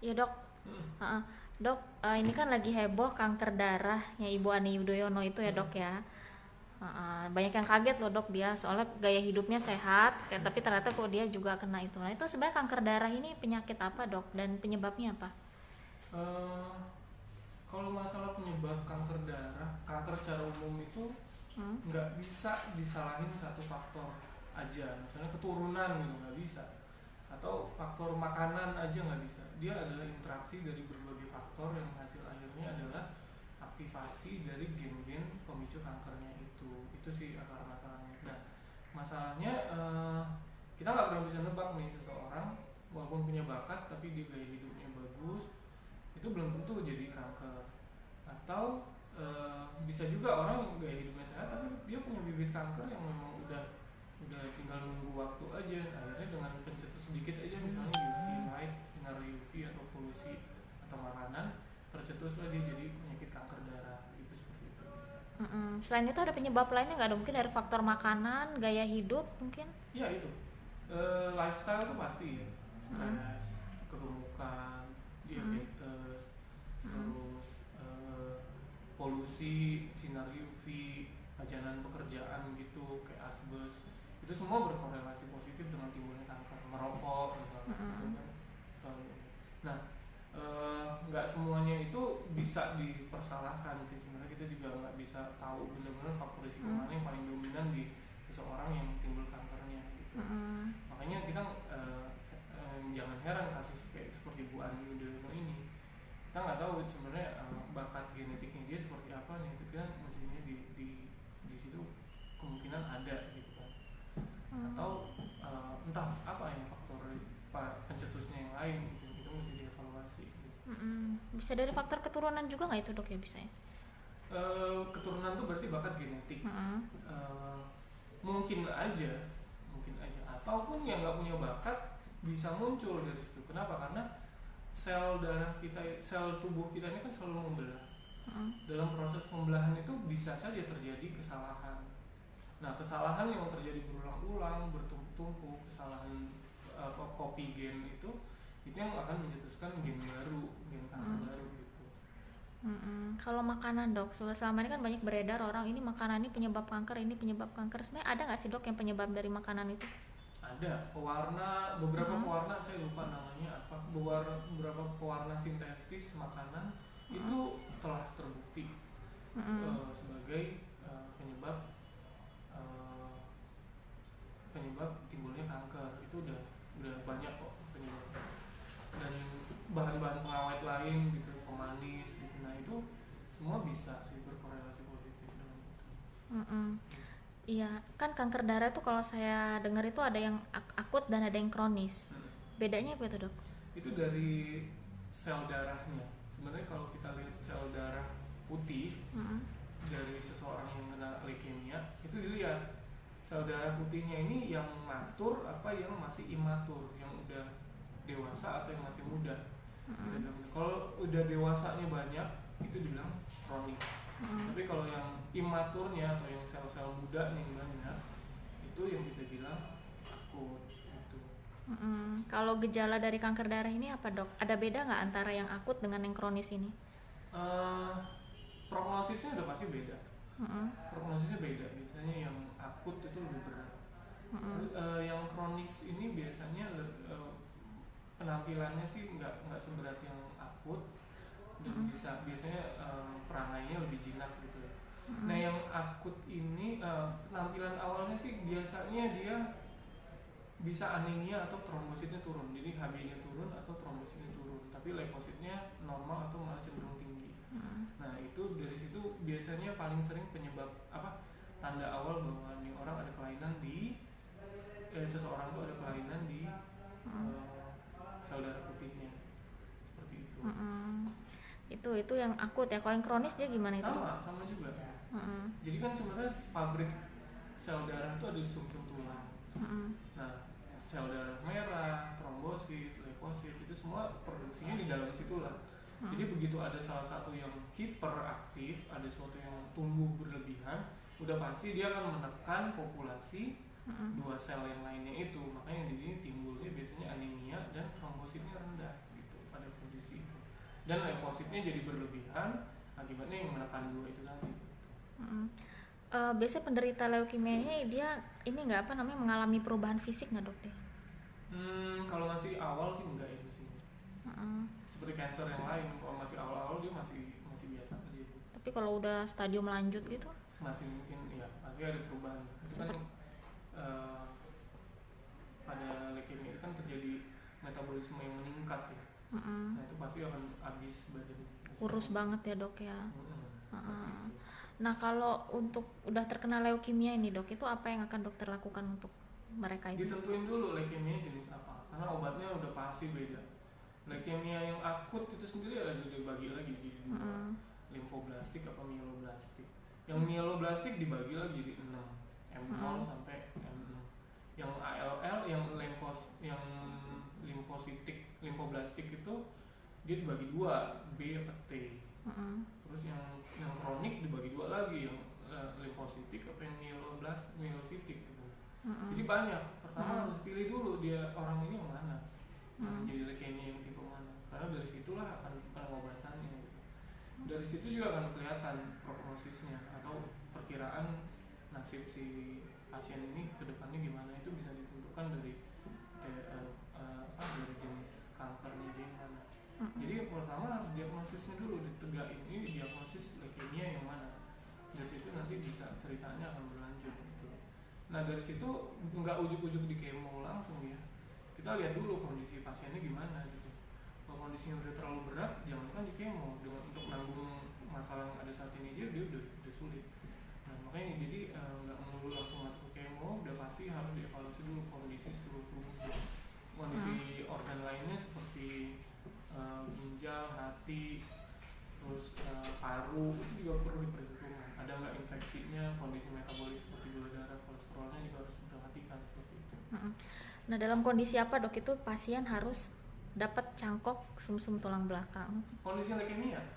Ya dok. Hmm. Heeh. Dok, ini kan lagi heboh kanker darah yang Ibu Ani Yudhoyono itu ya Hmm. dok ya. Banyak yang kaget loh dok, dia soalnya gaya hidupnya sehat, tapi ternyata kok dia juga kena itu. Nah itu sebenarnya kanker darah ini penyakit apa dok, dan penyebabnya apa? Eh, Kalau masalah penyebab kanker darah, kanker secara umum itu Hmm? nggak bisa disalahin satu faktor aja. Misalnya keturunan gitu nggak bisa, atau faktor makanan aja nggak bisa. Dia adalah interaksi dari berbagai faktor yang hasil akhirnya adalah aktivasi dari gen-gen pemicu kankernya itu. Itu sih akar masalahnya. Nah, masalahnya kita nggak pernah bisa nebak nih seseorang walaupun punya bakat tapi dia gaya hidupnya bagus itu belum tentu jadi kanker. Atau bisa juga orang yang gaya hidupnya sehat tapi dia punya bibit kanker yang memang udah tinggal nunggu waktu aja. Akhirnya dengan pencetus sedikit aja misalnya UV light, sinar UV atau polusi atau makanan, tercetuslah dia jadi penyakit kanker darah. Itu seperti itu bisa. Mm-mm. Selain itu ada penyebab lainnya nggak dok? Mungkin dari faktor makanan, gaya hidup mungkin? Ya itu, lifestyle tuh pasti ya, Mm-mm. stres, kegemukan, Mm-mm. diabetes, Mm-mm. terus polusi sinar UV, pajanan pekerjaan gitu kayak asbes, itu semua berkorelasi positif dengan timbulnya kanker. Merokok misalnya itu Mm-mm. kan selalu. Nah, nggak semuanya itu bisa dipersalahkan sih. Sebenarnya kita juga nggak bisa tahu benar-benar faktor risiko Mm-mm. mana yang paling dominan di seseorang yang timbul kankernya gitu. Mm-mm. Makanya kita jangan heran kasus kayak seperti Bu Ani Yudhoyono ini. Kita nggak tahu sebenarnya bakat genetiknya dia seperti apa nih. Itu kita mestinya di situ kemungkinan ada gitu kan. Mm. Atau entah apa yang faktor pencetusnya yang lain gitu. Itu mesti dievaluasi gitu. Mm-mm. Bisa dari faktor keturunan juga nggak itu dok ya, bisa ya? Keturunan tuh berarti bakat genetik. Mm-mm. Eh, mungkin aja ataupun yang nggak punya bakat bisa muncul dari situ. Kenapa? Karena sel darah kita, sel tubuh kita ini kan selalu membelah. Mm-mm. Dalam proses pembelahan itu bisa saja terjadi kesalahan. Nah, kesalahan yang terjadi berulang-ulang, bertumpuk-tumpuk, kesalahan copy gen itu yang akan mencetuskan gen baru, gen kanker Mm. baru gitu. Mm-mm. Kalau makanan dok, selama ini kan banyak beredar orang ini makanan ini penyebab kanker, ini penyebab kanker. Sebenarnya ada nggak sih dok yang penyebab dari makanan itu? Ada pewarna, beberapa Mm-mm. pewarna saya lupa namanya apa, beberapa pewarna sintetis makanan Mm-mm. itu telah terbukti Mm-mm. sebagai penyebab eh, penyebab timbulnya kanker. Itu udah banyak kok penyebabnya. Dan bahan-bahan pengawet lain gitu, pemanis gitu, nah itu semua bisa sih berkorelasi positif dengan itu. Mm-mm. Iya, kan kanker darah tuh kalau saya dengar itu ada yang akut dan ada yang kronis. Hmm. Bedanya apa itu dok? Itu dari sel darahnya. Sebenarnya kalau kita lihat sel darah putih Mm-mm. dari seseorang yang kena leukemia itu dilihat sel darah putihnya ini yang matur apa yang masih imatur, yang udah dewasa atau yang masih muda gitu. Mm-mm. Kalau udah dewasanya banyak itu dibilang kronik. Mm-mm. Tapi kalau yang imaturnya atau yang sel-sel mudanya yang banyak itu yang kita bilang akut gitu. Mm-mm. Kalau gejala dari kanker darah ini apa dok? Ada beda nggak antara yang akut dengan yang kronis ini? eh Prognosisnya udah pasti beda. Mm-mm. Prognosisnya beda. Biasanya yang akut itu lebih berat. Mm-mm. Yang kronis ini biasanya penampilannya sih nggak seberat yang akut dan Mm-mm. biasanya perangainya lebih jinak gitu ya. Nah Mm-mm. yang akut ini penampilan awalnya sih biasanya dia bisa anemia atau trombositnya turun. Jadi HB-nya turun atau trombositnya turun, tapi leukositnya normal atau malah cenderung tinggi. Mm-mm. Nah itu dari situ biasanya paling sering penyebab apa, tanda awal bahwa nih orang ada kelainan di seseorang tuh ada kelainan di Mm-mm. sel darah putihnya seperti itu. Mm-mm. Itu yang akut ya. Kalau yang kronis dia gimana itu dok? Sama juga. Mm-mm. Jadi kan sebenarnya pabrik sel darah itu ada di sumsum tulang. Mm-mm. Nah, sel darah merah, trombosit, leukosit itu semua produksinya di dalam situlah. Jadi Mm-mm. begitu ada salah satu yang hiperaktif, ada sesuatu yang tumbuh berlebihan, udah pasti dia akan menekan populasi Mm-mm. dua sel yang lainnya itu. Makanya di sini timbulnya biasanya anemia dan trombositnya rendah gitu pada kondisi dan leukositnya jadi berlebihan, akibatnya yang menekan 2 itu tadi. Biasanya penderita leukemia ini dia ini nggak apa namanya mengalami perubahan fisik nggak dok dia? Kalau masih awal sih enggak ya sih. Seperti cancer yang lain, kalau masih awal-awal dia masih biasa aja. Tapi kalau udah stadium lanjut gitu? Masih mungkin ya, pasti ada perubahan. Kan pada leukemia itu kan terjadi metabolisme yang meningkat ya. Nah itu pasti akan habis badan. Kurus banget ya dok ya. Nah kalau untuk udah terkena leukemia ini dok, itu apa yang akan dokter lakukan untuk mereka ini? Ditentuin dulu leukemia jenis apa, karena obatnya udah pasti beda. Leukemia yang akut itu sendiri ada dibagi lagi jadi dua, limfoblastik apa mieloblastik. Yang mieloblastik dibagi lagi jadi 6, M0 sampai M6. Yang ALL, yang limfositik, limfoblastik itu dia dibagi 2, B atau T. Terus yang kronik dibagi 2 lagi, yang limfositik apa yang mielositik gitu. Jadi banyak. Pertama harus pilih dulu dia orang ini yang mana. Jadi leukemia yang tipe mana. Karena dari situlah akan pengobatannya gitu. Dari situ juga akan kelihatan prognosisnya atau perkiraan nasib si pasien ini ke depannya gimana, itu bisa ditentukan dari jenis kankernya dia mana. Jadi pertama harus diagnosisnya dulu, ditegain ini diagnosis leukemia yang mana. Dari situ nanti bisa ceritanya akan berlanjut gitu. Nah dari situ nggak ujuk-ujuk di kemo langsung ya. Kita lihat dulu kondisi pasiennya gimana gitu. Kalau kondisinya udah terlalu berat, jangankan di kemo, untuk nanggung masalah yang ada saat ini dia udah sulit. Nah makanya jadi nggak melulu langsung masuk ke kemo, udah pasti harus dievaluasi dulu kondisi seluruh tubuhnya. Kondisi organ lainnya seperti ginjal, hati, terus paru itu juga perlu diperhitungkan. Ada nggak infeksinya, kondisi metabolik seperti gula darah, kolesterolnya juga harus diperhatikan seperti itu. Nah dalam kondisi apa dok itu pasien harus dapat cangkok sumsum tulang belakang? Kondisi leukemia itu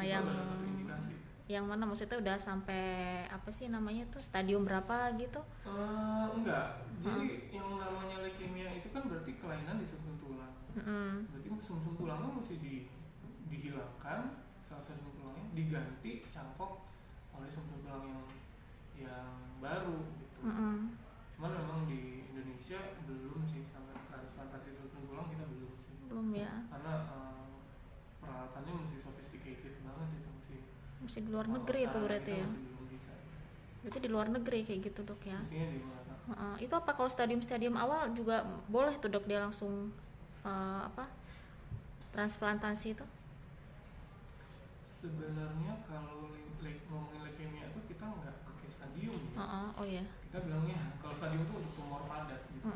yang ada satu indikasi. Yang mana maksudnya udah sampai apa sih namanya tuh stadium berapa gitu? Enggak. Jadi yang namanya leukemia itu kan berarti kelainan di sumsum tulang. Berarti sumsum tulangnya mesti dihilangkan, salah satu tulangnya diganti cangkok oleh sumsum tulang yang baru gitu. Cuman memang di Indonesia belum sih sampai transplantasi sumsum tulang, kita belum sih. Belum ya. Karena peralatannya mesti sophisticated banget itu, mesti di luar negeri itu berarti ya. Berarti di luar negeri kayak gitu dok ya. Di mana? Itu apa kalau stadium awal juga boleh tuh dok dia langsung transplantasi itu? Sebenarnya kalau ngomongin leukemia itu kita nggak pakai stadium ya. Oh ya. Kita bilangnya kalau stadium itu untuk tumor padat gitu.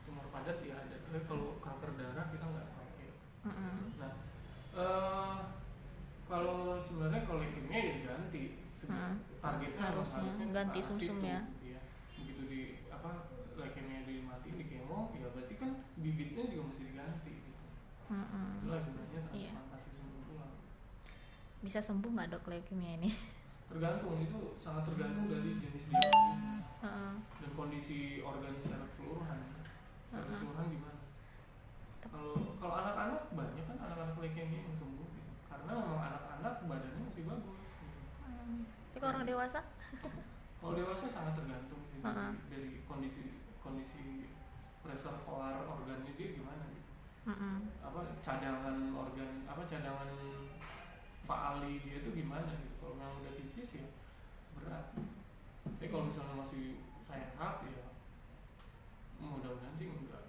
Tumor padat ya ada, tapi kalau kanker darah kita nggak pakai. Nah kalau sebenarnya kalau leukemia ya diganti. Targetnya harusnya ganti sumsum ya. Begitu di leukemia dimatiin di kemo, ya berarti kan bibitnya juga mesti diganti gitu. Itulah gunanya transplantasi sumsum tulang. Bisa sembuh nggak dok leukemia ini? Tergantung, itu sangat tergantung dari jenis diagnosis dan kondisi organ secara keseluruhan. Secara keseluruhan gimana? Kalau anak-anak banyak kan anak-anak leukemia yang sembuh gitu. Karena memang anak-anak badannya masih bagus gitu. Tapi kalau orang dewasa? Kalau dewasa sangat tergantung sih dari kondisi reservoir organnya dia gimana gitu. Cadangan organ, cadangan faali dia itu gimana gitu. Kalau memang udah tipis ya berat. Tapi kalau misalnya masih sehat ya mudah-mudahan sih enggak.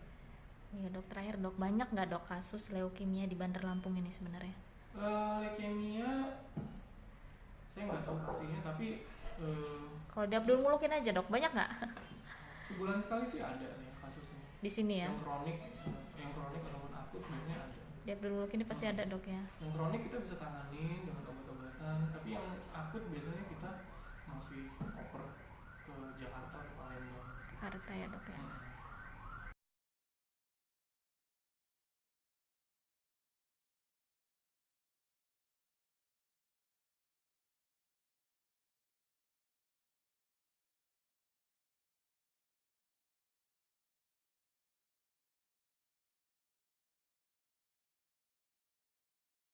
Iya dok, terakhir dok, banyak nggak dok kasus leukemia di Bandar Lampung ini sebenarnya? Leukemia saya nggak tahu pastinya, tapi kalau di Abdul Mulukin aja dok, banyak nggak? Sebulan sekali sih ada ya kasusnya. Di sini ya? Yang kronik ataupun akut sebenarnya ada. Di Abdul Mulukin ini pasti ada dok ya? Yang kronik kita bisa tanganin dengan obat-obatan, tapi yang akut biasanya kita masih oper ke Jakarta atau Palembang. Jakarta ya dok ya?